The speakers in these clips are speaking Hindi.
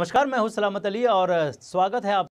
नमस्कार, मैं हूं सलामत अली और स्वागत है आप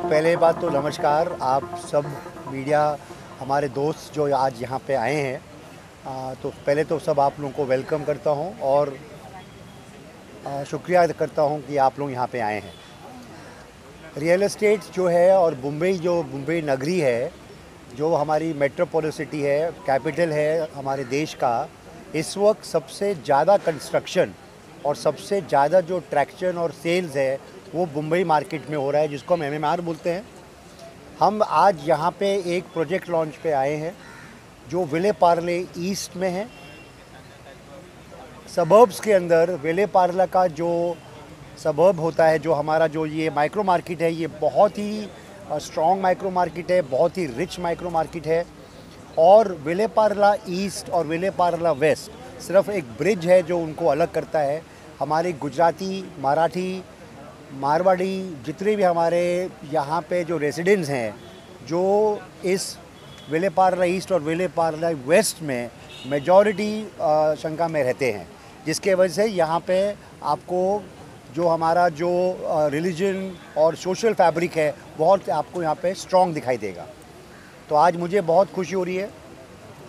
पहले बात तो नमस्कार आप सब मीडिया हमारे दोस्त जो आज यहाँ पे आए हैं। तो पहले तो सब आप लोगों को वेलकम करता हूँ और शुक्रिया करता हूँ कि आप लोग यहाँ पे आए हैं। रियल एस्टेट जो है और मुंबई नगरी है, जो हमारी मेट्रोपोलिस सिटी है, कैपिटल है हमारे देश का, इस वक्त सबसे ज़्यादा कंस्ट्रक्शन और सबसे ज़्यादा जो ट्रैक्शन और सेल्स है वो मुंबई मार्केट में हो रहा है, जिसको हम एमएमआर बोलते हैं। हम आज यहाँ पे एक प्रोजेक्ट लॉन्च पे आए हैं जो विले पार्ले ईस्ट में है। सबर्ब्स के अंदर विले पार्ला का जो सबर्ब होता है, जो हमारा जो ये माइक्रो मार्केट है, ये बहुत ही स्ट्रॉन्ग माइक्रो मार्केट है, बहुत ही रिच माइक्रो मार्केट है। और विले पार्ला ईस्ट और विले पार्ला वेस्ट सिर्फ एक ब्रिज है जो उनको अलग करता है। हमारे गुजराती, मराठी, मारवाड़ी जितने भी हमारे यहाँ पे जो रेसिडेंट्स हैं, जो इस विले पार्ला ईस्ट और विले पार्ला वेस्ट में मेजॉरिटी शंका में रहते हैं, जिसके वजह से यहाँ पे आपको जो हमारा जो रिलीजन और सोशल फैब्रिक है बहुत आपको यहाँ पे स्ट्रॉन्ग दिखाई देगा। तो आज मुझे बहुत खुशी हो रही है।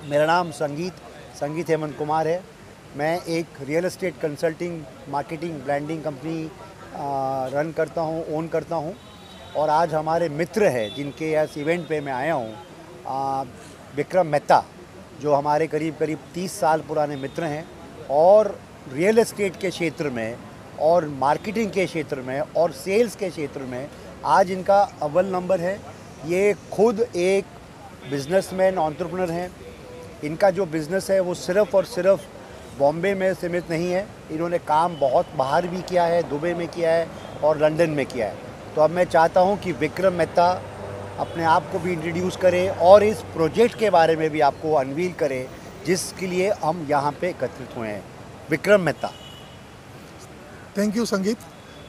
मेरा नाम संगीत हेमंत कुमार है। मैं एक real estate consulting, marketing, branding company run करता हूँ, ओन करता हूँ। और आज हमारे मित्र हैं जिनके इस इवेंट पे मैं आया हूँ, विक्रम मेहता, जो हमारे करीब 30 साल पुराने मित्र हैं और रियल एस्टेट के क्षेत्र में और मार्केटिंग के क्षेत्र में और सेल्स के क्षेत्र में आज इनका अव्वल नंबर है। ये खुद एक बिजनेसमैन, एंटरप्रेन्योर हैं। इनका जो बिज़नेस है वो सिर्फ़ और सिर्फ बॉम्बे में सीमित नहीं है। इन्होंने काम बहुत बाहर भी किया है, दुबई में किया है और लंदन में किया है। तो अब मैं चाहता हूं कि विक्रम मेहता अपने आप को भी इंट्रोड्यूस करें और इस प्रोजेक्ट के बारे में भी आपको अनवील करें, जिसके लिए हम यहाँ पे एकत्रित हुए हैं। विक्रम मेहता। थैंक यू संगीत,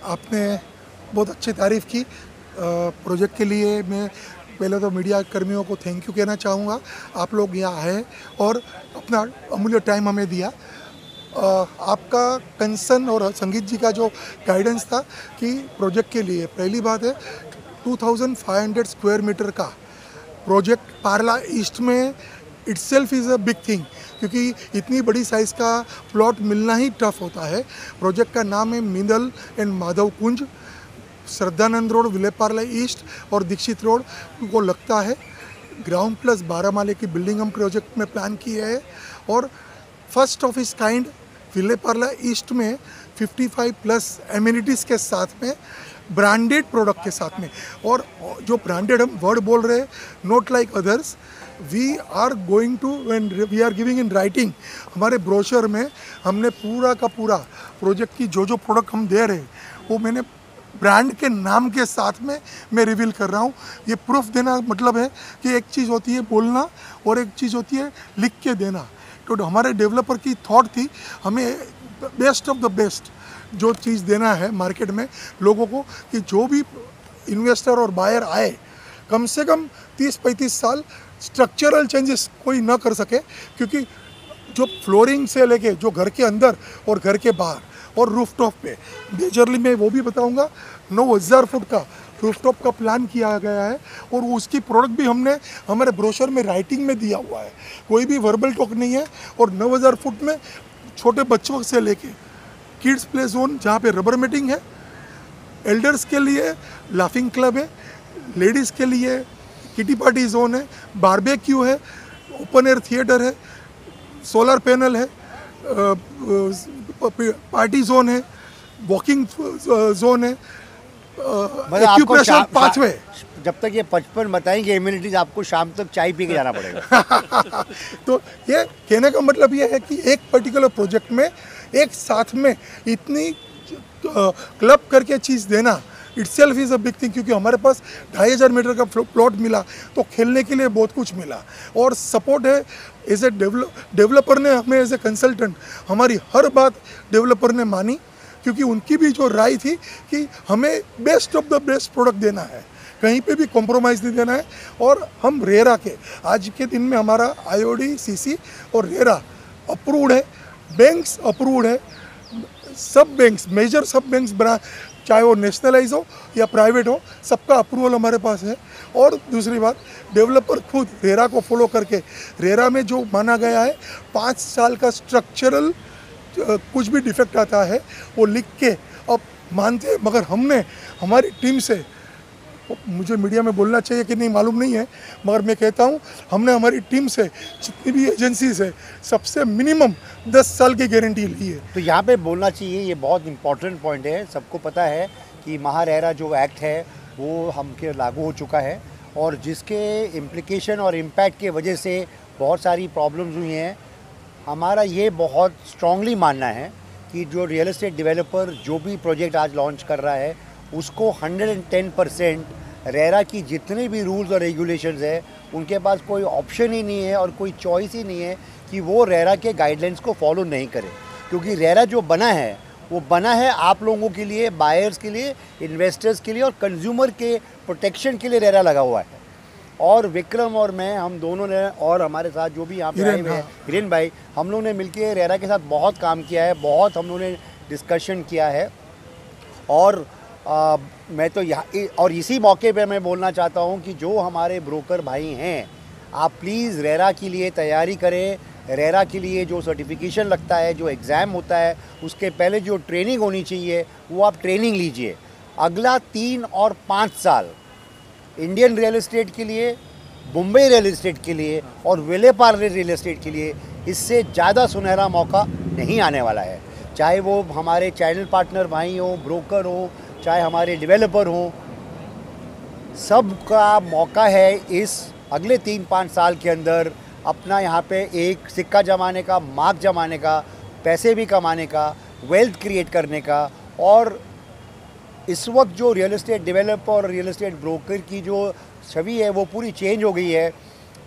आपने बहुत अच्छी तारीफ़ की प्रोजेक्ट के लिए। मैं पहले तो मीडिया कर्मियों को थैंक यू कहना चाहूँगा। आप लोग यहाँ आए और अपना अमूल्य टाइम हमें दिया। आपका कंसर्न और संगीत जी का जो गाइडेंस था कि प्रोजेक्ट के लिए, पहली बात है 2500 स्क्वायर मीटर का प्रोजेक्ट पार्ला ईस्ट में itself is a big thing, क्योंकि इतनी बड़ी साइज़ का प्लॉट मिलना ही टफ होता है। प्रोजेक्ट का नाम है मिंदल and Madhav Kunj, Shraddhanand road, Vile Parle east और दीक्षित रोड को लगता है। ग्राउंड प्लस 12 माले की बिल्डिंग हम प्रोजेक्ट में प्लान किए है और फर्स्ट ऑफ इस काइंड विले पार्ला ईस्ट में 55 प्लस एमिनिटीज़ के साथ में ब्रांडेड प्रोडक्ट के साथ में। और जो ब्रांडेड हम वर्ड बोल रहे हैं, not like others, we are going to when we are giving in writing, हमारे ब्रोशर में हमने पूरा का पूरा प्रोजेक्ट की जो प्रोडक्ट हम दे रहे हैं वो मैंने ब्रांड के नाम के साथ में मैं रिवील कर रहा हूँ। ये प्रूफ देना मतलब है कि एक चीज़ होती है बोलना और एक चीज़ होती है लिख के देना। तो हमारे डेवलपर की थॉट थी हमें बेस्ट ऑफ द बेस्ट जो चीज़ देना है मार्केट में लोगों को, कि जो भी इन्वेस्टर और बायर आए कम से कम 30-35 साल स्ट्रक्चरल चेंजेस कोई ना कर सके, क्योंकि जो फ्लोरिंग से लेके जो घर के अंदर और घर के बाहर और रूफटॉप पे मेजरली मैं वो भी बताऊंगा 9000 फुट का रूफटॉप का प्लान किया गया है और उसकी प्रोडक्ट भी हमने हमारे ब्रोशर में राइटिंग में दिया हुआ है, कोई भी वर्बल टॉक नहीं है। और 9000 फुट में छोटे बच्चों से लेके किड्स प्ले जोन जहाँ पे रबर मेटिंग है, एल्डर्स के लिए लाफिंग क्लब है, लेडीज़ के लिए किटी पार्टी जोन है, बारबेक्यू है, ओपन एयर थिएटर है, सोलर पैनल है, पार्टी जोन है, वॉकिंग जोन है, एक्यूप्रेशर पाथवे। जब तक ये 55 बताएंगे इम्यूनिटीज, आपको शाम तक चाय पी के जाना पड़ेगा। तो ये कहने का मतलब ये है कि एक पर्टिकुलर प्रोजेक्ट में एक साथ में इतनी क्लब करके चीज़ देना itself is a big thing, क्योंकि हमारे पास 2500 मीटर का प्लॉट मिला तो खेलने के लिए बहुत कुछ मिला और सपोर्ट है एज ए डेवलपर ने हमें एज ए कंसल्टेंट हमारी हर बात डेवलपर ने मानी, क्योंकि उनकी भी जो राय थी कि हमें best of the best product देना है, कहीं पे भी कॉम्प्रोमाइज़ नहीं देना है। और हम रेरा के आज के दिन में हमारा IOD CC और रेरा अप्रूव्ड है, बैंक्स अप्रूव्ड है, सब बैंक्स मेजर सब बैंक्स बना, चाहे वो नेशनलाइज हो या प्राइवेट हो, सबका अप्रूवल हमारे पास है। और दूसरी बात, डेवलपर खुद रेरा को फॉलो करके रेरा में जो माना गया है 5 साल का स्ट्रक्चरल कुछ भी डिफेक्ट आता है वो लिख के अब मानते हैं। मगर हमने हमारी टीम से, मुझे मीडिया में बोलना चाहिए कि नहीं मालूम नहीं है, मगर मैं कहता हूँ हमने हमारी टीम से जितनी भी एजेंसीज है सबसे मिनिमम 10 साल की गारंटी ली है। तो यहाँ पे बोलना चाहिए, ये बहुत इंपॉर्टेंट पॉइंट है। सबको पता है कि महारेरा जो एक्ट है वो हमके लागू हो चुका है और जिसके इम्प्लिकेशन और इम्पैक्ट के वजह से बहुत सारी प्रॉब्लम्स हुई हैं। हमारा ये बहुत स्ट्रांगली मानना है कि जो रियल एस्टेट डेवलपर जो भी प्रोजेक्ट आज लॉन्च कर रहा है उसको 110% रेरा की जितने भी रूल्स और रेगुलेशंस है उनके पास कोई ऑप्शन ही नहीं है और कोई चॉइस ही नहीं है कि वो रेरा के गाइडलाइंस को फॉलो नहीं करे, क्योंकि रेरा जो बना है वो बना है आप लोगों के लिए, बायर्स के लिए, इन्वेस्टर्स के लिए और कंज्यूमर के प्रोटेक्शन के लिए रेरा लगा हुआ है। और विक्रम और मैं, हम दोनों ने और हमारे साथ जो भी यहाँ पे आए हुए हैं हिरेन भाई, हम लोगों ने मिलकर रेरा के साथ बहुत काम किया है, बहुत हम लोगों ने डिस्कशन किया है। और मैं तो यहाँ और इसी मौके पे मैं बोलना चाहता हूँ कि जो हमारे ब्रोकर भाई हैं, आप प्लीज़ रेरा के लिए तैयारी करें। रेरा के लिए जो सर्टिफिकेशन लगता है, जो एग्ज़ाम होता है, उसके पहले जो ट्रेनिंग होनी चाहिए वो आप ट्रेनिंग लीजिए। अगला 3 और 5 साल इंडियन रियल एस्टेट के लिए, मुंबई रियल एस्टेट के लिए और विले पार्ले रियल एस्टेट के लिए इससे ज़्यादा सुनहरा मौका नहीं आने वाला है। चाहे वो हमारे चैनल पार्टनर भाई हो, ब्रोकर हो, चाहे हमारे डेवलपर हों, सबका मौका है इस अगले 3-5 साल के अंदर अपना यहाँ पे एक सिक्का जमाने का, मार्क जमाने का, पैसे भी कमाने का, वेल्थ क्रिएट करने का। और इस वक्त जो रियल एस्टेट डेवलपर और रियल एस्टेट ब्रोकर की जो छवि है वो पूरी चेंज हो गई है।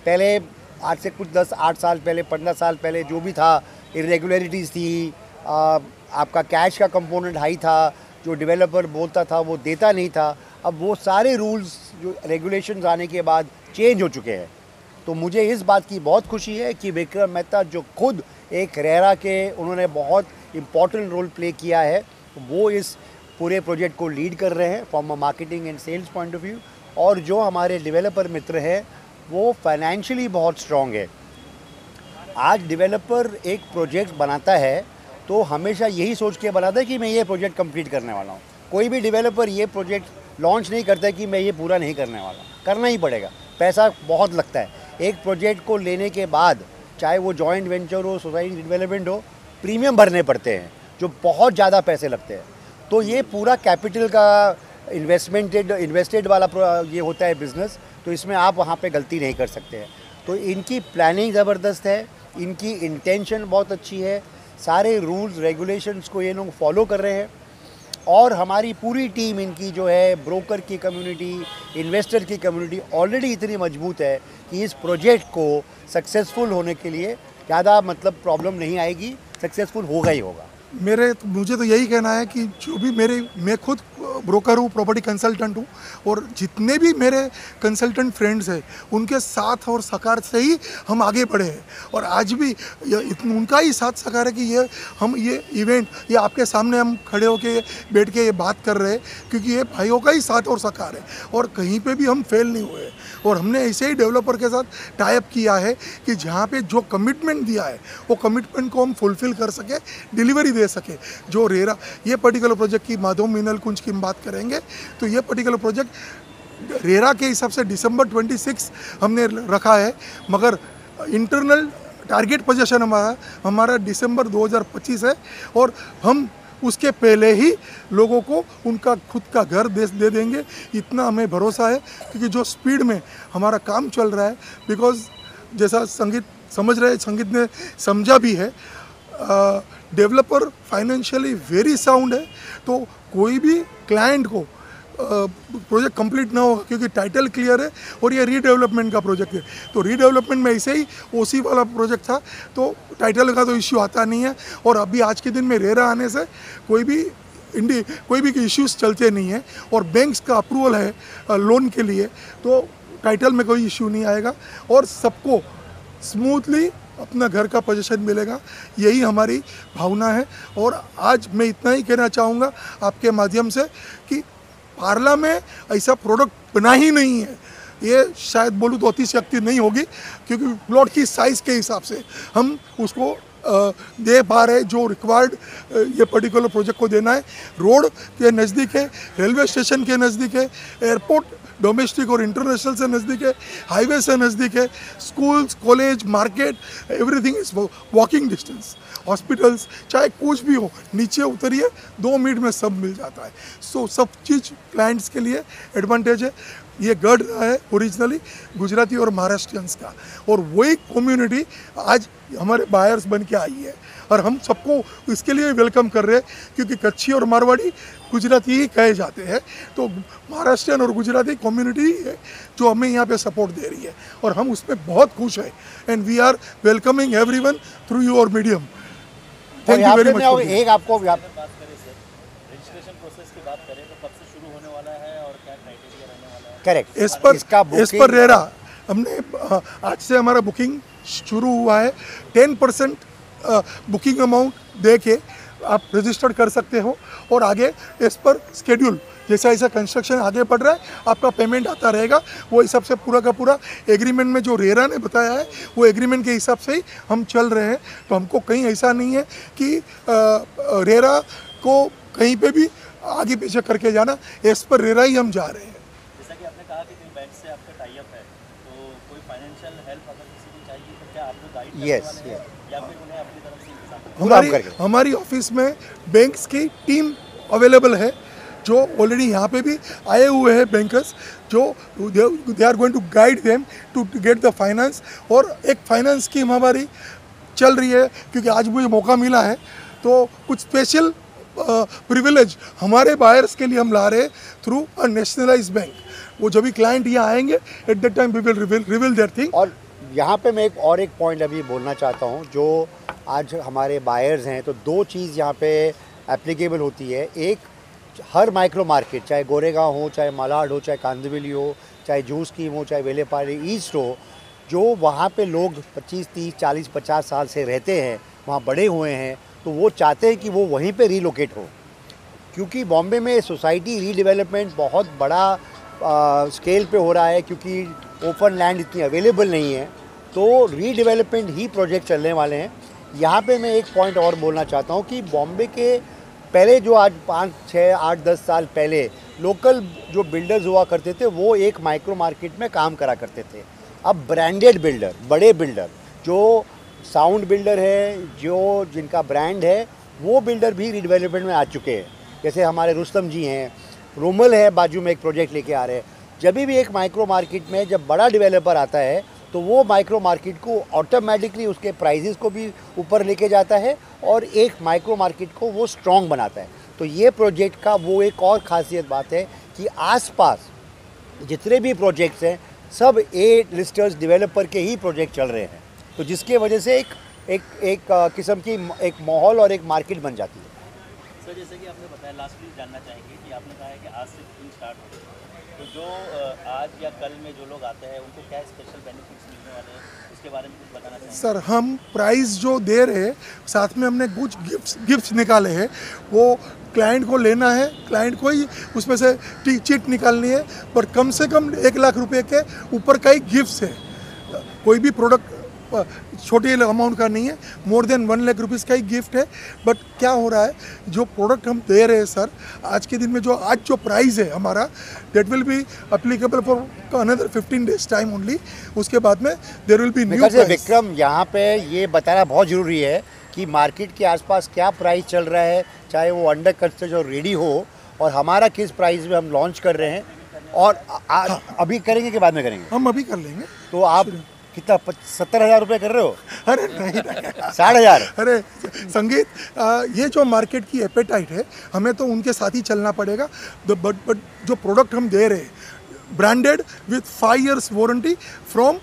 पहले आज से कुछ 10-8 साल पहले, 15 साल पहले जो भी था, इरेगुलरिटीज़ थी, आपका कैश का कंपोनेंट हाई था, जो डेवलपर बोलता था वो देता नहीं था। अब वो सारे रूल्स जो रेगुलेशंस आने के बाद चेंज हो चुके हैं। तो मुझे इस बात की बहुत खुशी है कि विक्रम मेहता जो खुद एक रेरा के उन्होंने बहुत इम्पॉर्टेंट रोल प्ले किया है, वो इस पूरे प्रोजेक्ट को लीड कर रहे हैं from a marketing and sales point of view. और जो हमारे डेवलपर मित्र हैं वो फाइनेंशियली बहुत स्ट्रॉन्ग है। आज डेवलपर एक प्रोजेक्ट बनाता है तो हमेशा यही सोच के बनाता है कि मैं ये प्रोजेक्ट कंप्लीट करने वाला हूँ। कोई भी डेवलपर ये प्रोजेक्ट लॉन्च नहीं करता है कि मैं ये पूरा नहीं करने वाला, करना ही पड़ेगा, पैसा बहुत लगता है। एक प्रोजेक्ट को लेने के बाद चाहे वो जॉइंट वेंचर हो, सोसाइटी डेवलपमेंट हो, प्रीमियम भरने पड़ते हैं जो बहुत ज़्यादा पैसे लगते हैं। तो ये पूरा कैपिटल का इन्वेस्टेड वाला ये होता है बिज़नेस, तो इसमें आप वहाँ पे गलती नहीं कर सकते हैं। तो इनकी प्लानिंग ज़बरदस्त है, इनकी इंटेंशन बहुत अच्छी है, सारे रूल्स रेगुलेशंस को ये लोग फॉलो कर रहे हैं। और हमारी पूरी टीम इनकी जो है, ब्रोकर की कम्युनिटी, इन्वेस्टर की कम्युनिटी ऑलरेडी इतनी मजबूत है कि इस प्रोजेक्ट को सक्सेसफुल होने के लिए ज़्यादा मतलब प्रॉब्लम नहीं आएगी, सक्सेसफुल होगा ही होगा। मुझे तो यही कहना है कि जो भी मैं खुद ब्रोकर हूँ, प्रॉपर्टी कंसल्टेंट हूँ, और जितने भी मेरे कंसल्टेंट फ्रेंड्स हैं उनके साथ और सहकार से ही हम आगे बढ़े हैं। और आज भी उनका ही साथ सहकार है कि ये इवेंट, ये आपके सामने हम खड़े होके बैठ के ये बात कर रहे हैं, क्योंकि ये भाइयों का ही साथ और सहकार है और कहीं पे भी हम फेल नहीं हुए। और हमने ऐसे ही डेवलपर के साथ टाई अप किया है कि जहाँ पे जो कमिटमेंट दिया है वो कमिटमेंट को हम फुलफिल कर सके, डिलीवरी दे सके। जो रेरा ये पर्टिकुलर प्रोजेक्ट की माधव मिनल कुंज की बात करेंगे तो ये पर्टिकुलर प्रोजेक्ट रेरा के हिसाब से दिसंबर 26 हमने रखा है, मगर इंटरनल टारगेट पोजीशन हमारा दिसंबर 2025 है। और हम उसके पहले ही लोगों को उनका खुद का घर दे देंगे, इतना हमें भरोसा है। क्योंकि जो स्पीड में हमारा काम चल रहा है, बिकॉज जैसा संगीत समझ रहे, संगीत ने समझा भी है, डेवलपर फाइनेंशियली वेरी साउंड है। तो कोई भी क्लाइंट को प्रोजेक्ट कंप्लीट ना होगा, क्योंकि टाइटल क्लियर है और ये रीडेवलपमेंट का प्रोजेक्ट है। तो रीडेवलपमेंट में ऐसे ही ओसी वाला प्रोजेक्ट था, तो टाइटल का तो इश्यू आता नहीं है। और अभी आज के दिन में रेरा आने से कोई भी इश्यूज चलते नहीं है। और बैंक्स का अप्रूवल है लोन के लिए, तो टाइटल में कोई इश्यू नहीं आएगा और सबको स्मूथली अपना घर का पोजीशन मिलेगा, यही हमारी भावना है। और आज मैं इतना ही कहना चाहूँगा आपके माध्यम से कि पार्ला में ऐसा प्रोडक्ट बना ही नहीं है। ये शायद बोलूँ तो अतिशयोक्ति नहीं होगी, क्योंकि प्लॉट की साइज़ के हिसाब से हम उसको दे पा रहे जो रिक्वायर्ड ये पर्टिकुलर प्रोजेक्ट को देना है। रोड के नज़दीक है, रेलवे स्टेशन के नज़दीक है, एयरपोर्ट डोमेस्टिक और इंटरनेशनल से नज़दीक है, हाईवे से नज़दीक है, schools, college, market, everything is walking distance. Hospitals, चाहे कुछ भी हो, नीचे उतरिए 2 मिनट में सब मिल जाता है। सो सब चीज़ क्लाइंट्स के लिए एडवांटेज है। ये गढ़ रहा है ओरिजिनली गुजराती और महाराष्ट्रियंस का, और वही कम्युनिटी आज हमारे बायर्स बन के आई है। और हम सबको इसके लिए वेलकम कर रहे हैं, क्योंकि कच्छी और मारवाड़ी गुजराती ही कहे जाते हैं। तो महाराष्ट्रियन और गुजराती कम्युनिटी ही है जो हमें यहाँ पे सपोर्ट दे रही है, और हम उसमें बहुत खुश हैं। And we are welcoming everyone through your medium. Thank you very much. एक आपको रजिस्ट्रेशन प्रोसेस की बात करें तो कब से शुरू होने वाला है और क्या क्राइटेरिया रहने वाला है? करेक्ट, इस पर रेरा हमने आज से हमारा बुकिंग शुरू हुआ है। 10% बुकिंग अमाउंट दे के आप रजिस्टर कर सकते हो, और आगे इस पर स्केड्यूल जैसा ऐसा कंस्ट्रक्शन आगे बढ़ रहा है आपका पेमेंट आता रहेगा। वो हिसाब से पूरा का पूरा एग्रीमेंट में जो रेरा ने बताया है वो एग्रीमेंट के हिसाब से ही हम चल रहे हैं। तो हमको कहीं ऐसा नहीं है कि रेरा को कहीं पे भी आगे पीछे करके जाना, इस पर रेरा ही हम जा रहे हैं। जैसा कि आपने कहा कि बैंक से आपका टाई अप है, तो कोई फाइनेंशियल हेल्प अगर किसी को चाहिए तो क्या आप लोग गाइड करने वाले हैं या फिर उन्हें अपनी तरफ से इंतजाम? हमारी ऑफिस में बैंक्स की टीम अवेलेबल है, जो ऑलरेडी यहाँ पे भी आए हुए हैं बैंकर्स, जो they are going to guide them to get the finance. और एक फाइनेंस स्कीम हमारी चल रही है, क्योंकि आज मुझे मौका मिला है, तो कुछ स्पेशल प्रिविलेज हमारे बायर्स के लिए हम ला रहे हैं थ्रू अ नेशनलाइज्ड बैंक। वो जब भी क्लाइंट यहाँ आएंगे at that time we will reveal their thing. और यहाँ पे मैं एक पॉइंट अभी बोलना चाहता हूँ, जो आज हमारे बायर्स हैं, तो 2 चीज़ यहाँ पे एप्लीकेबल होती है। एक, हर माइक्रो मार्केट, चाहे गोरेगांव हो, चाहे मालाड हो, चाहे कांदिवली हो, चाहे जूह स्कीम हो, चाहे वेलेपारी ईस्ट हो, जो वहाँ पे लोग 25, 30, 40, 50 साल से रहते हैं, वहाँ बड़े हुए हैं, तो वो चाहते हैं कि वो वहीं पे रीलोकेट हो। क्योंकि बॉम्बे में सोसाइटी रीडेवलपमेंट बहुत बड़ा स्केल पे हो रहा है, क्योंकि ओपन लैंड इतनी अवेलेबल नहीं है, तो रीडेवलपमेंट ही प्रोजेक्ट चलने वाले हैं। यहाँ पे मैं एक पॉइंट और बोलना चाहता हूँ कि बॉम्बे के पहले जो आज 5, 6, 8, 10 साल पहले लोकल जो बिल्डर्स हुआ करते थे वो एक माइक्रो मार्केट में काम करा करते थे। अब ब्रांडेड बिल्डर, बड़े बिल्डर जो साउंड बिल्डर है, जो जिनका ब्रांड है, वो बिल्डर भी रीडेवलपमेंट में आ चुके हैं। जैसे हमारे रुस्तम जी हैं, रोमल है, बाजू में एक प्रोजेक्ट लेके आ रहे हैं। जब भी एक माइक्रो मार्केट में जब बड़ा डेवलपर आता है तो वो माइक्रो मार्केट को ऑटोमेटिकली उसके प्राइजेस को भी ऊपर लेके जाता है और एक माइक्रो मार्केट को वो स्ट्रॉन्ग बनाता है। तो ये प्रोजेक्ट का वो एक और ख़ासियत बात है कि आसपास जितने भी प्रोजेक्ट्स हैं सब ए लिस्टर्स डेवलपर के ही प्रोजेक्ट चल रहे हैं, तो जिसके वजह से एक किस्म की एक माहौल और एक मार्केट बन जाती है। सर जैसे कि आपने बताया, लास्टली जानना चाहेंगे कि आपने कहा है कि आज से बुकिंग स्टार्ट हो गई, तो जो आज या कल में जो लोग आते हैं उनको क्या स्पेशल बेनिफिट्स मिलने वाले हैं, उसके बारे में कुछ बताना चाहेंगे? सर हम प्राइस जो दे रहे हैं, साथ में हमने कुछ गिफ्ट्स निकाले हैं, वो क्लाइंट को लेना है, क्लाइंट को ही उसमें से चिट निकालनी है, पर कम से कम 1 लाख रुपए के ऊपर का ही गिफ्ट्स है। कोई भी प्रोडक्ट छोटे अमाउंट का नहीं है, मोर देन 1 लाख रुपीज़ का ही गिफ्ट है। बट क्या हो रहा है, जो प्रोडक्ट हम दे रहे हैं सर आज के दिन में, जो प्राइस है हमारा, that will be applicable for another 15 days time only. उसके बाद में there will be new price. Vikram, यहाँ पे ये बताना बहुत ज़रूरी है कि मार्केट के आसपास क्या प्राइस चल रहा है, चाहे वो अंडर कंस्ट्रक्शन जो रेडी हो, और हमारा किस प्राइस में हम लॉन्च कर रहे हैं, और अभी करेंगे कि बाद में करेंगे? हम अभी कर लेंगे। तो आप कितना 70,000 रुपये कर रहे हो? अरे नहीं 60,000। अरे संगीत, ये जो मार्केट की एपेटाइट है, हमें तो उनके साथ ही चलना पड़ेगा। बट जो प्रोडक्ट हम दे रहे हैं branded with 5 years warranty from,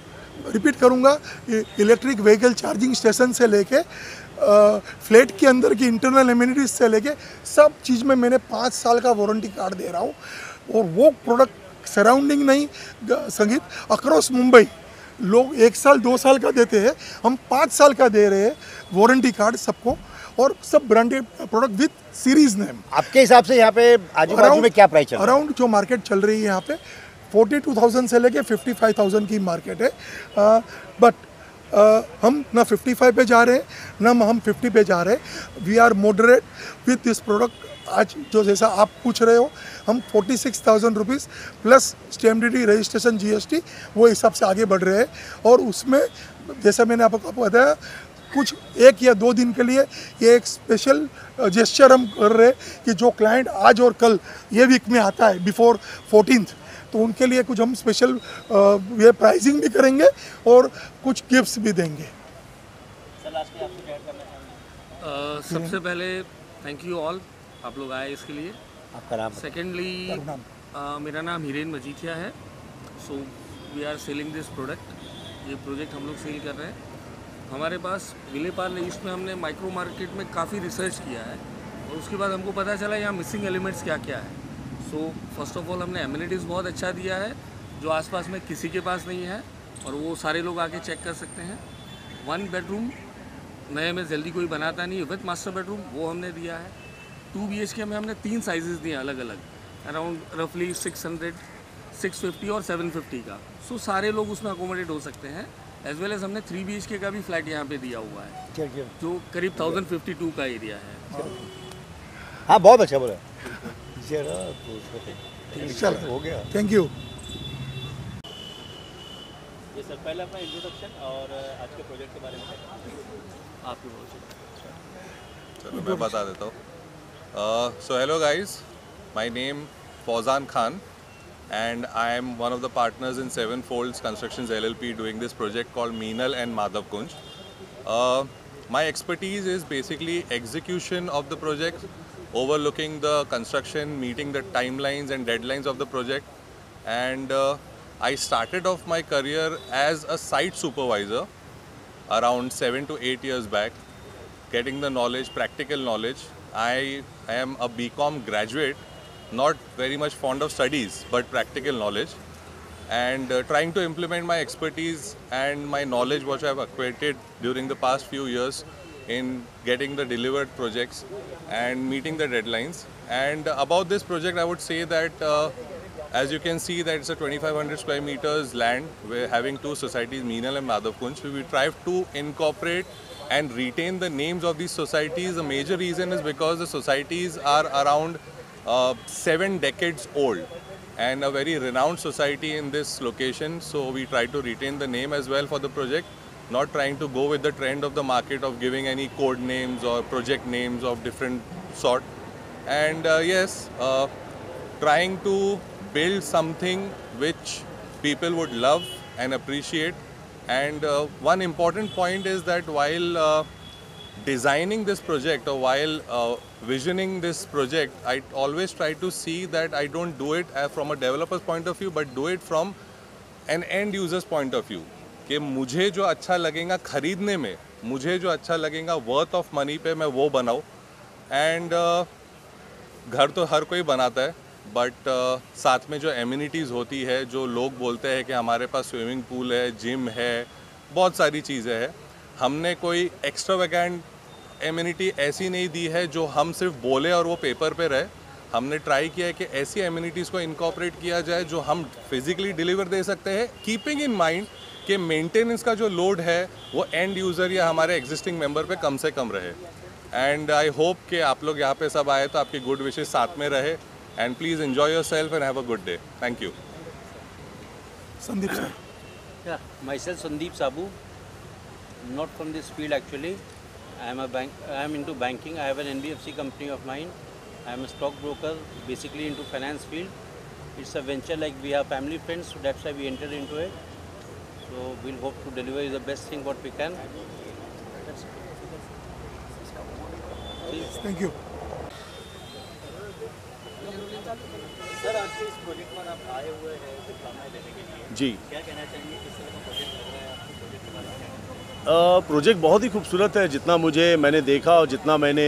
repeat करूँगा, इलेक्ट्रिक व्हीकल चार्जिंग स्टेशन से लेके फ्लैट के अंदर की इंटरनल एमिनिटीज से लेके सब चीज़ में मैंने 5 साल का वारंटी कार्ड दे रहा हूँ। और वो प्रोडक्ट सराउंडिंग नहीं संगीत, अक्रॉस मुंबई लोग 1 साल 2 साल का देते हैं, हम 5 साल का दे रहे हैं वारंटी कार्ड सबको, और सब branded product with series name. आपके हिसाब से यहाँ पे आजू बाजू में क्या प्राइस चल रहा है? अराउंड जो मार्केट चल रही है यहाँ पे 42,000 से लेके 55,000 की मार्केट है। बट हम ना 55 पे जा रहे हैं, ना हम 50 पे जा रहे हैं। We are moderate with this product. आज जो जैसा आप पूछ रहे हो, हम 46,000 rupees plus stamp duty, registration, GST, वो हिसाब से आगे बढ़ रहे हैं। और उसमें जैसा मैंने आपको बताया, कुछ 1 या 2 दिन के लिए ये एक स्पेशल जेस्चर हम कर रहे हैं कि जो क्लाइंट आज और कल ये वीक में आता है बिफोर 14th, तो उनके लिए कुछ हम स्पेशल ये प्राइसिंग भी करेंगे और कुछ गिफ्ट्स भी देंगे। सर लास्ट में आपको क्या करना चाहेंगे? सबसे पहले थैंक यू ऑल, आप लोग आए इसके लिए। आपका नाम? सेकेंडली मेरा नाम हिरेन मजीठिया है। So we are selling this product. ये प्रोजेक्ट हम लोग सेल कर रहे हैं। हमारे पास विले पार्ले ईस्ट में हमने माइक्रो मार्केट में काफ़ी रिसर्च किया है, और उसके बाद हमको पता चला यहाँ मिसिंग एलिमेंट्स क्या क्या है। सो फर्स्ट ऑफ ऑल हमने एमिनिटीज़ बहुत अच्छा दिया है जो आसपास में किसी के पास नहीं है, और वो सारे लोग आके चेक कर सकते हैं। 1 बेडरूम नए में जल्दी कोई बनाता नहीं है विथ मास्टर बेडरूम, वो हमने दिया है। 2 BHK में हमने 3 साइजेस दिए अलग अलग, अराउंड रफली 600, 650 और 750 का। सो सारे लोग उसमें अकोमोडेट हो सकते हैं। एज वेल एज हमने 3 BHK का भी फ्लैट यहाँ पे दिया हुआ है जो करीब 1052 का एरिया है। हाँ, बहुत अच्छा बोला। चल हो गया, थैंक यू। ये सर पहले अपना इंट्रोडक्शन और आज के प्रोजेक्ट के बारे में आपकी चलो मैं बता देता हूँ। So hello guys, my name Fauzan Khan and I am one of the partners in Seven Folds Constructions LLP doing this project called Meenal and Madhav Kunj. My expertise is basically execution of the project, overlooking the construction, meeting the timelines and deadlines of the project, and I started off my career as a site supervisor around 7 to 8 years back, getting the knowledge, practical knowledge. I am a BCom graduate, not very much fond of studies but practical knowledge, and trying to implement my expertise and my knowledge which I have acquired during the past few years in getting the delivered projects and meeting the deadlines. And about this project I would say that as you can see that it's a 2500 square meters land. We're having 2 societies, Meenal and Madhav Kunj. We try to incorporate and retain the names of these societies. The major reason is because the societies are around 7 decades old and a very renowned society in this location. So we try to retain the name as well for the project, not trying to go with the trend of the market of giving any code names or project names of different sort. And yes, trying to build something which people would love and appreciate. And one important point is that while designing this project or while visioning this project, I always try to see that I don't do it from a developer's point of view, but do it from an end user's point of view. कि मुझे जो अच्छा लगेगा खरीदने में, मुझे जो अच्छा लगेगा वर्थ ऑफ मनी पे मैं वो बनाऊँ. एंड घर तो हर कोई बनाता है, बट साथ में जो एमिनिटीज़ होती है, जो लोग बोलते हैं कि हमारे पास स्विमिंग पूल है, जिम है, बहुत सारी चीज़ें हैं. हमने कोई एक्स्ट्रावेगेंट एमिनिटी ऐसी नहीं दी है जो हम सिर्फ बोले और वो पेपर पे रहे. हमने ट्राई किया है कि ऐसी एमिनिटीज़ को इनकॉर्पोरेट किया जाए जो हम फिज़िकली डिलीवर दे सकते हैं, कीपिंग इन माइंड कि मेंटेनेंस का जो लोड है वो एंड यूज़र या हमारे एग्जिस्टिंग मेंबर पे कम से कम रहे. एंड आई होप कि आप लोग यहाँ पे सब आए तो आपकी गुड विशेस साथ में रहे. And please enjoy yourself and have a good day. Thank you. Sandeep sir. Yeah, myself Sandeep Sabu, not from this field actually. I am into banking. I have an NBFC company of mine. I am a stockbroker, basically into finance field. It's a venture like we have family friends, so that's why we entered into it. So we'll hope to deliver the best thing what we can. Thank you. Sir आज के इस प्रोजेक्ट पर आप आए हुए हैं डिप्लोमा लेने के लिए, जी. क्या कहना चाहेंगे, किस तरह का प्रोजेक्ट लग रहा है आपको प्रोजेक्ट के बारे में? प्रोजेक्ट बहुत ही खूबसूरत है. जितना मैंने देखा और जितना मैंने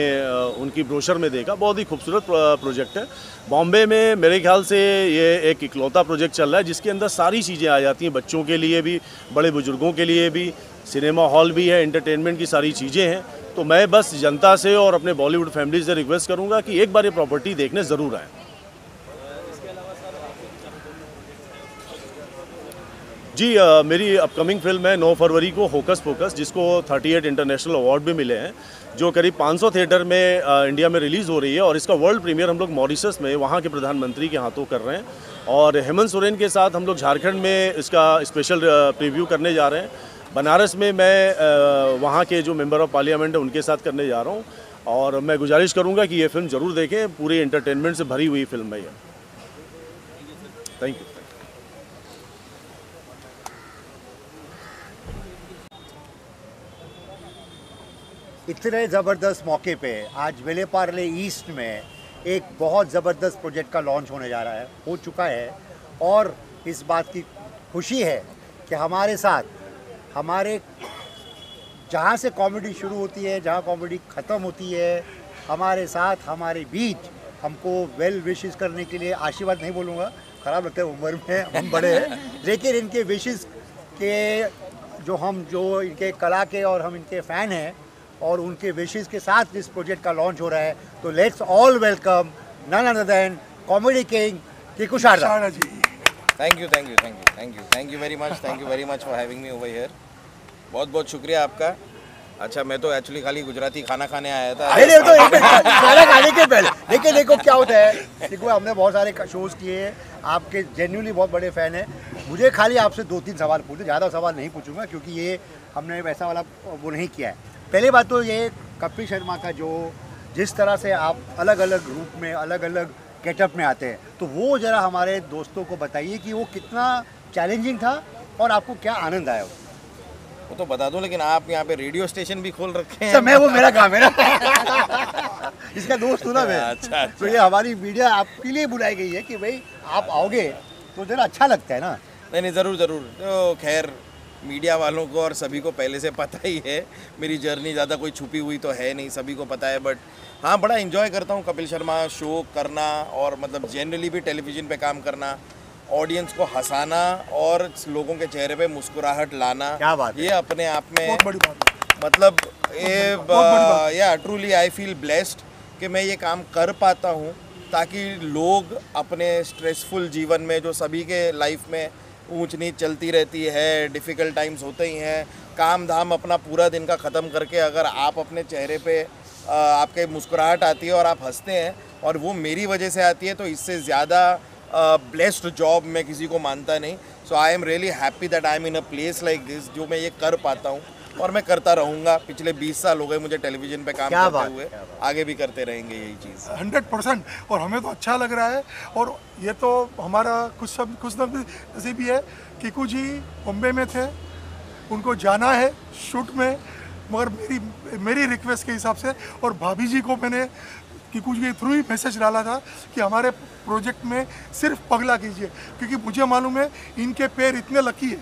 उनकी ब्रोशर में देखा, बहुत ही खूबसूरत प्रोजेक्ट है. बॉम्बे में मेरे ख्याल से ये एक इकलौता प्रोजेक्ट चल रहा है जिसके अंदर सारी चीज़ें आ जाती हैं, बच्चों के लिए भी, बड़े बुजुर्गों के लिए भी, सिनेमा हॉल भी है, एंटरटेनमेंट की सारी चीज़ें हैं. तो मैं बस जनता से और अपने बॉलीवुड फैमिली से रिक्वेस्ट करूँगा कि एक बार ये प्रॉपर्टी देखने ज़रूर आएँ. जी, मेरी अपकमिंग फिल्म है 9 फरवरी को, होकस पोकस, जिसको 38 इंटरनेशनल अवार्ड भी मिले हैं, जो करीब 500 थिएटर में इंडिया में रिलीज़ हो रही है. और इसका वर्ल्ड प्रीमियर हम लोग मॉरिशस में वहाँ के प्रधानमंत्री के हाथों कर रहे हैं. और हेमंत सोरेन के साथ हम लोग झारखंड में इसका स्पेशल प्रीव्यू करने जा रहे हैं. बनारस में मैं वहाँ के जो मेंबर ऑफ पार्लियामेंट है उनके साथ करने जा रहा हूँ. और मैं गुजारिश करूँगा कि ये फिल्म ज़रूर देखें. पूरी एंटरटेनमेंट से भरी हुई फिल्म है ये. Thank you. इतने ज़बरदस्त मौके पे आज विलेपार्ले ईस्ट में एक बहुत ज़बरदस्त प्रोजेक्ट का लॉन्च होने जा रहा है, हो चुका है. और इस बात की खुशी है कि हमारे साथ, हमारे जहाँ से कॉमेडी शुरू होती है, जहाँ कॉमेडी ख़त्म होती है, हमारे साथ, हमारे बीच हमको वेल विशेस करने के लिए, आशीर्वाद नहीं बोलूँगा, ख़राब लगता है, उम्र में हम बड़े हैं, लेकिन इनके विशेस के जो इनके कला के और हम इनके फ़ैन हैं और उनके विशेस के साथ इस प्रोजेक्ट का लॉन्च हो रहा है. तो let's all welcome none other than comedy king Kiku Sharda ji. Thank you very much for having me over here. बहुत बहुत शुक्रिया आपका. अच्छा, मैं तो एक्चुअली खाली गुजराती खाना खाने आया था. अरे तो खाना खाने के पहले देखो क्या होता है, देखो हमने बहुत सारे शोज़ किए, आपके जेन्युइनली बहुत बड़े फ़ैन हैं. मुझे खाली आपसे 2-3 सवाल पूछे, ज़्यादा सवाल नहीं पूछूंगा क्योंकि ये हमने वैसा वाला वो नहीं किया है. पहली बात तो ये कपिल शर्मा का जो जिस तरह से आप अलग अलग रूप में, अलग अलग गेटअप में आते हैं, तो वो ज़रा हमारे दोस्तों को बताइए कि वो कितना चैलेंजिंग था और आपको क्या आनंद आया. वो तो बता दूं, लेकिन आप यहाँ पे रेडियो स्टेशन भी खोल रखे हैं. सर मैं वो मेरा काम है ना इसका दोस्त हूँ ना मैं. अच्छा. तो ये हमारी मीडिया आपके लिए बुलाई गई है कि भाई आप आओगे तो ज़रा अच्छा लगता है ना. नहीं, ज़रूर. तो खैर, मीडिया वालों को और सभी को पहले से पता ही है, मेरी जर्नी ज़्यादा कोई छुपी हुई तो है नहीं, सभी को पता है. बट हाँ, बड़ा एंजॉय करता हूँ कपिल शर्मा शो करना, और मतलब जनरली भी टेलीविज़न पे काम करना, ऑडियंस को हंसाना और लोगों के चेहरे पे मुस्कुराहट लाना. क्या बात है. ये अपने आप में बहुत बड़ी बात है. मतलब या ट्रूली आई फील ब्लेस्ड कि मैं ये काम कर पाता हूँ, ताकि लोग अपने स्ट्रेसफुल जीवन में, जो सभी के लाइफ में ऊंच नीच चलती रहती है, डिफ़िकल्ट टाइम्स होते ही हैं, काम धाम अपना पूरा दिन का ख़त्म करके अगर आप अपने चेहरे पे आपके मुस्कुराहट आती है और आप हंसते हैं और वो मेरी वजह से आती है, तो इससे ज़्यादा ब्लेस्ड जॉब मैं किसी को मानता नहीं. So I am really happy that I am in a place like this, जो मैं ये कर पाता हूँ और मैं करता रहूँगा. पिछले 20 साल हो गए मुझे टेलीविज़न पे काम करते हुए, आगे भी करते रहेंगे यही चीज़. 100%. और हमें तो अच्छा लग रहा है. और ये तो हमारा कुछ नसीब भी है. कीकू जी बॉम्बे में थे, उनको जाना है शूट में, मगर मेरी रिक्वेस्ट के हिसाब से और भाभी जी को मैंने कीकू जी के थ्रू ही मैसेज डाला था कि हमारे प्रोजेक्ट में सिर्फ पगला कीजिए, क्योंकि मुझे मालूम है इनके पैर इतने लकी है.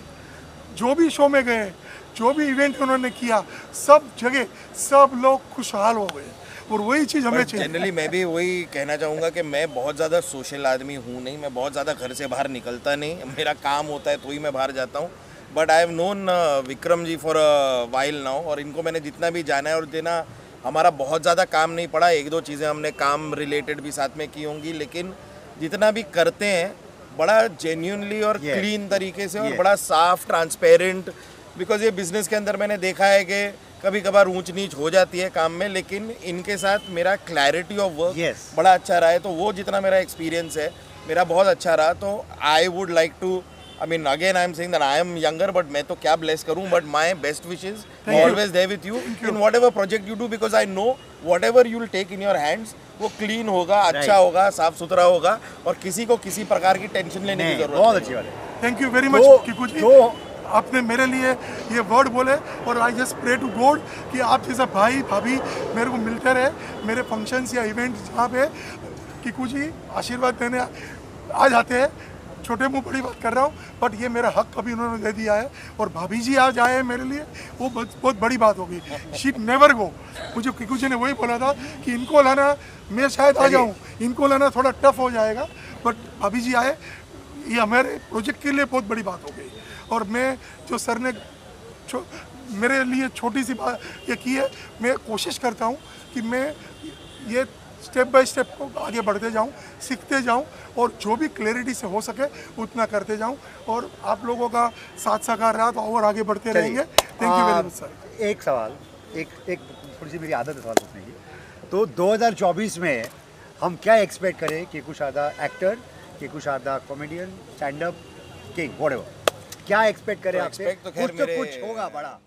जो भी शो में गए, जो भी इवेंट उन्होंने किया, सब जगह सब लोग खुशहाल हो गए. और वही चीज़ हमें चाहिए. जनरली मैं भी वही कहना चाहूँगा कि मैं बहुत ज़्यादा सोशल आदमी हूँ नहीं, मैं बहुत ज़्यादा घर से बाहर निकलता नहीं. मेरा काम होता है तो ही मैं बाहर जाता हूँ. But I have known Vikram ji for a while now, और इनको मैंने जितना भी जाना है और देना, हमारा बहुत ज़्यादा काम नहीं पड़ा. 1-2 चीज़ें हमने काम रिलेटेड भी साथ में की होंगी, लेकिन जितना भी करते हैं बड़ा जेन्युइनली और क्लीन तरीके से और बड़ा साफ ट्रांसपेरेंट. बिकॉज ये बिज़नेस के अंदर मैंने देखा है कि कभी कभार ऊंच नीच हो जाती है काम में, लेकिन इनके साथ मेरा क्लैरिटी ऑफ वर्क बड़ा अच्छा रहा है. तो वो जितना मेरा एक्सपीरियंस है मेरा बहुत अच्छा रहा. तो I would like to, I mean, again, I am saying that I am younger, but मैं तो क्या bless करूँ, but my best wishes always there with you in whatever project you do, because I know whatever you will take in your hands वो clean होगा, अच्छा होगा, साफ सुथरा होगा और किसी को किसी प्रकार की टेंशन लेने की जरूरत नहीं. बहुत अच्छी बात है. Thank you very much Kiku ji, आपने मेरे लिए ये वर्ड बोले. और I just pray to God कि आप जैसा भाई भाभी मेरे को मिलते रहे मेरे फंक्शंस या इवेंट जहाँ पे कीकू जी आशीर्वाद देने आ जाते हैं. छोटे मुँह बड़ी बात कर रहा हूँ, बट ये मेरा हक अभी उन्होंने दे दिया है. और भाभी जी आज आए हैं मेरे लिए, वो बहुत बड़ी बात होगी. She never go. मुझे कीकू जी ने वही बोला था कि इनको लाना, मैं शायद आ जाऊँ, इनको लाना थोड़ा टफ हो जाएगा, बट भाभी जी आए, ये हमारे प्रोजेक्ट के लिए बहुत बड़ी बात हो गई. और मैं जो सर ने मेरे लिए छोटी सी बात ये की है, मैं कोशिश करता हूँ कि मैं ये स्टेप बाय स्टेप को आगे बढ़ते जाऊं, सीखते जाऊं और जो भी क्लैरिटी से हो सके उतना करते जाऊं. और आप लोगों का साथ सहकार रहा तो और आगे बढ़ते रहेंगे. Thank you very much sir. एक सवाल, एक थोड़ी सी मेरी आदत है सवाल पूछने की. तो 2024 में हम क्या एक्सपेक्ट करें? Kiku Sharda actor, Kiku Sharda comedian, stand up king, whatever, क्या एक्सपेक्ट करें आपसे? तो खैर कुछ होगा बड़ा.